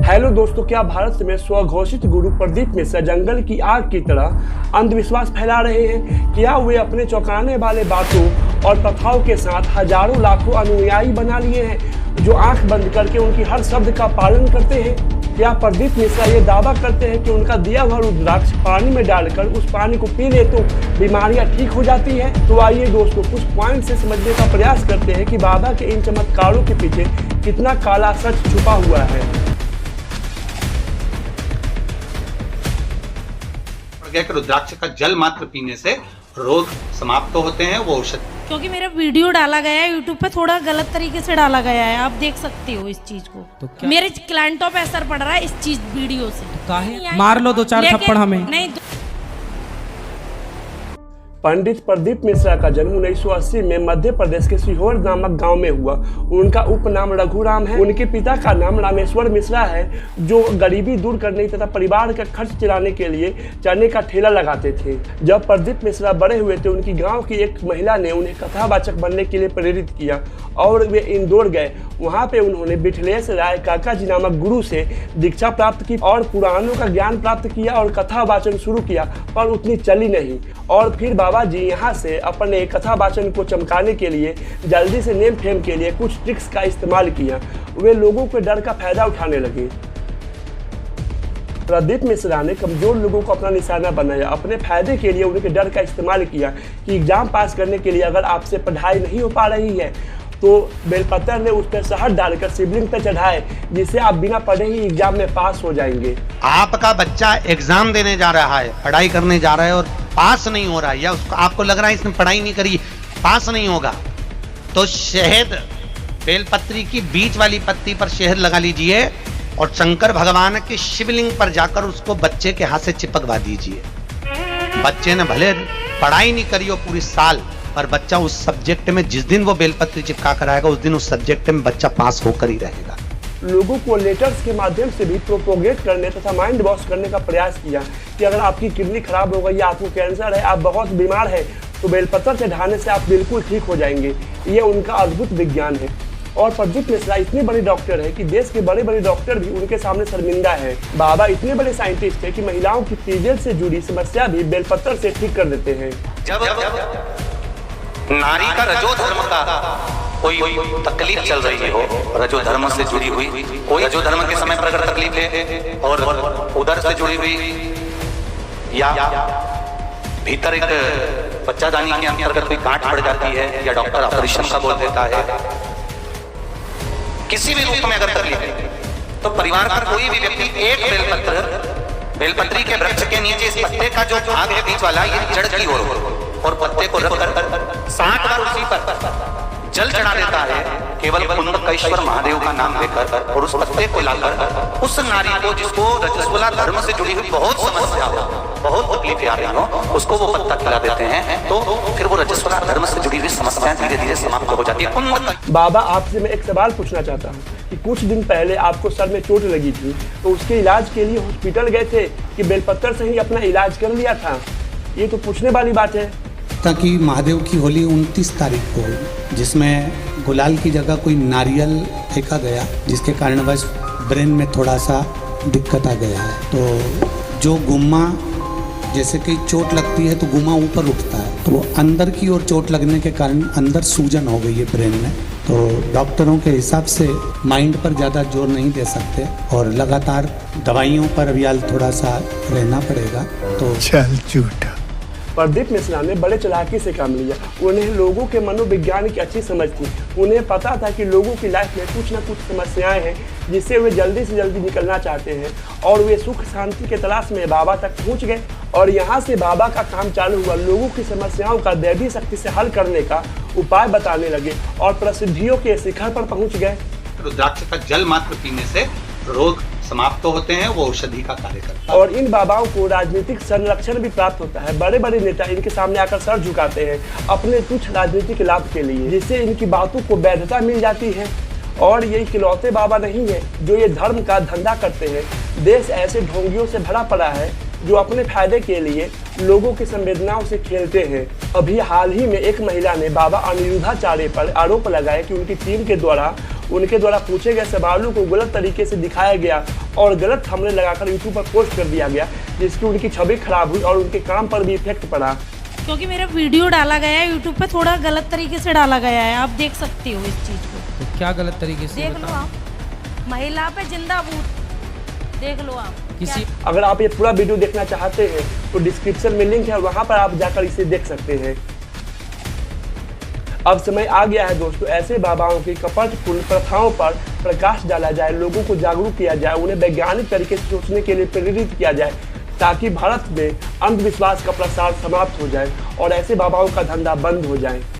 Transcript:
Hello दोस्तों, क्या भारत में स्वघोषित गुरु प्रदीप मिश्रा जंगल की आग की तरह अंधविश्वास फैला रहे हैं? क्या वे अपने चौंकाने वाले बातों और प्रथाओं के साथ हजारों लाखों अनुयायी बना लिए हैं जो आंख बंद करके उनकी हर शब्द का पालन करते हैं? क्या प्रदीप मिश्रा ये दावा करते हैं कि उनका दिया हुआ रुद्राक्ष पानी में डालकर उस पानी को पी ले तो बीमारियां ठीक हो जाती है? तो आइए दोस्तों, कुछ पॉइंट से समझने का प्रयास करते हैं कि बाबा के इन चमत्कारों के पीछे कितना काला सच छुपा हुआ है। रुद्राक्ष का जल मात्र पीने से रोग समाप्त होते हैं, वो औषधि। क्योंकि मेरा वीडियो डाला गया है यूट्यूब पे, थोड़ा गलत तरीके से डाला गया है, आप देख सकते हो इस चीज को। तो मेरे क्लाइंटों पे असर पड़ रहा है इस चीज वीडियो से। काहे मार लो 2-4 थप्पड़ हमें। नहीं, पंडित प्रदीप मिश्रा का जन्म 1980 में मध्य प्रदेश के सीहोर नामक गांव में हुआ। उनका उपनाम रघुराम है। उनके पिता का नाम रामेश्वर मिश्रा है, जो गरीबी दूर करने तथा परिवार का खर्च चलाने के लिए चने का ठेला लगाते थे। जब प्रदीप मिश्रा बड़े हुए थे, उनकी गांव की एक महिला ने उन्हें कथावाचक बनने के लिए प्रेरित किया और वे इंदौर गए। वहाँ पे उन्होंने बिठलेश राय काका जी नामक गुरु से दीक्षा प्राप्त की और पुराणों का ज्ञान प्राप्त किया और कथा वाचन शुरू किया, पर उतनी चली नहीं। और फिर बाबा जी यहाँ से अपने कथा वाचन को चमकाने के लिए, जल्दी से नेम फेम के लिए कुछ ट्रिक्स का इस्तेमाल किया। वे लोगों के डर का फायदा उठाने लगे। प्रदीप मिश्रा ने कमजोर लोगों को अपना निशाना बनाया। अपने फायदे के लिए उनके डर का इस्तेमाल किया कि एग्जाम पास करने के लिए अगर आपसे पढ़ाई नहीं हो पा रही है तो बेलपत्र ने उस पर शहद डालकर शिवलिंग पर चढ़ाए, जिससे आप बिना पढ़े ही एग्जाम में पास हो जाएंगे। आपका बच्चा एग्जाम देने जा रहा है, पढ़ाई करने जा रहा है और पास नहीं हो रहा है, या उसको आपको लग रहा है इसने पढ़ाई नहीं करी, पास नहीं होगा, तो शहद बेलपत्री की बीच वाली पत्ती पर शहद लगा लीजिए और शंकर भगवान के शिवलिंग पर जाकर उसको बच्चे के हाथ से चिपकवा दीजिए। बच्चे ने भले पढ़ाई नहीं करी हो पूरी साल, पर बच्चा उस सब्जेक्ट में जिस दिन वो बेलपत्री चिपका कर आएगा, उस दिन उस सब्जेक्ट में बच्चा पास होकर ही रहेगा। लोगों को लेटर्स के माध्यम से भी प्रोपोगेट करने तथा माइंड वॉश करने का प्रयास किया कि अगर आपकी किडनी खराब हो गई या आपको कैंसर है, आप बहुत बीमार है, तो बेलपत्र चढ़ाने से आप बिल्कुल ठीक हो जाएंगे। ये उनका अद्भुत विज्ञान है। और प्रदीप मिश्रा इतने बड़े डॉक्टर है कि देश के बड़े बड़े डॉक्टर भी उनके सामने शर्मिंदा है। बाबा इतने बड़े साइंटिस्ट है कि महिलाओं की पीरियड से जुड़ी समस्या भी बेलपत्र से ठीक कर देते हैं। नारी का रजो धर्म का कोई तकलीफ चल रही हो, रजो धर्म से जुड़ी हुई कोई रजो धर्म के समय पर अगर तकलीफ है और उधर से जुड़ी हुई या भीतर एक बच्चादानी के अंतर्गत कोई गांठ पड़ जाती है या डॉक्टर ऑपरेशन का बोल देता है, किसी भी रूप में अगर तकलीफ है, तो परिवार का कोई भी व्यक्ति एक बेलपत्री के वृक्ष के नीचे इस पत्ते का जो भाग है बीच वाला, ये जड़ की ओर और पत्ते को रखकर 60 बार उसी पर जल चढ़ा देता है, केवल कुंडकेश्वर महादेव का नाम लेकर, और उस पत्ते को लाकर उस नारी को जिसको रजस्वला धर्म से जुड़ी हुई बहुत समस्या हो, बहुत तकलीफें आ रही हो, उसको वो पत्ता खिला देते हैं, तो फिर वो रजस्वला धर्म से जुड़ी हुई समस्याएं धीरे धीरे समाप्त हो जाती है। बाबा, आपसे मैं एक सवाल पूछना चाहता हूँ कि कुछ दिन पहले आपको सर में चोट लगी थी, तो उसके इलाज के लिए हॉस्पिटल गए थे कि बेलपत्र से ही अपना इलाज कर लिया था? ये तो पूछने वाली बात है। ताकि महादेव की होली 29 तारीख को, जिसमें गुलाल की जगह कोई नारियल फेंका गया, जिसके कारणवश ब्रेन में थोड़ा सा दिक्कत आ गया है। तो जो गुम्मा, जैसे कि चोट लगती है तो गुम्मा ऊपर उठता है, तो वो अंदर की ओर चोट लगने के कारण अंदर सूजन हो गई है ब्रेन में। तो डॉक्टरों के हिसाब से माइंड पर ज़्यादा जोर नहीं दे सकते और लगातार दवाइयों पर अभी थोड़ा सा रहना पड़ेगा। तो चल झूठा। प्रदीप मिश्रा ने बड़े चालाकी से काम लिया। उन्हें लोगों के मनोविज्ञान की अच्छी समझ थी। उन्हें पता था कि लोगों की लाइफ में कुछ ना कुछ समस्याएं हैं जिससे वे जल्दी से जल्दी निकलना चाहते हैं, और वे सुख शांति के तलाश में बाबा तक पहुंच गए। और यहाँ से बाबा का काम चालू हुआ। लोगों की समस्याओं का दैवी शक्ति से हल करने का उपाय बताने लगे और प्रसिद्धियों के शिखर पर पहुँच गए। रुद्राक्ष का जल मात्र पीने से रोग समाप्त होते हैं, वो औषधि का कार्य करता है। और इन बाबाओं को राजनीतिक संरक्षण भी प्राप्त होता है। बड़े बड़े नेता इनके सामने आकर सर झुकाते हैं अपने तुच्छ राजनीतिक लाभ के लिए, जिससे इनकी बातों को वैधता मिल जाती है। और ये इकलौते बाबा नहीं है जो ये धर्म का धंधा करते हैं। देश ऐसे ढोंगियों से भरा पड़ा है जो अपने फायदे के लिए लोगों की संवेदनाओं से खेलते हैं। अभी हाल ही में एक महिला ने बाबा अनिरुद्धाचार्य पर आरोप लगाया कि उनकी टीम के द्वारा उनके द्वारा पूछे गए सवालों को गलत तरीके से दिखाया गया और गलत थंबनेल लगाकर यूट्यूब पर पोस्ट कर दिया गया, जिसकी उनकी छवि खराब हुई और उनके काम पर भी इफेक्ट पड़ा। क्योंकि मेरा वीडियो डाला गया है यूट्यूब पे, थोड़ा गलत तरीके से डाला गया है, आप देख सकते हो इस चीज को। तो क्या गलत तरीके से? देख लो आप, महिला पे जिंदा बूट, देख लो आप। किसी अगर आप ये पूरा वीडियो देखना चाहते हैं तो डिस्क्रिप्शन में लिंक है, वहां पर आप जाकर इसे देख सकते हैं। अब समय आ गया है दोस्तों, ऐसे बाबाओं की कपटपूर्ण प्रथाओं पर प्रकाश डाला जाए, लोगों को जागरूक किया जाए, उन्हें वैज्ञानिक तरीके से सोचने के लिए प्रेरित किया जाए, ताकि भारत में अंधविश्वास का प्रसार समाप्त हो जाए और ऐसे बाबाओं का धंधा बंद हो जाए।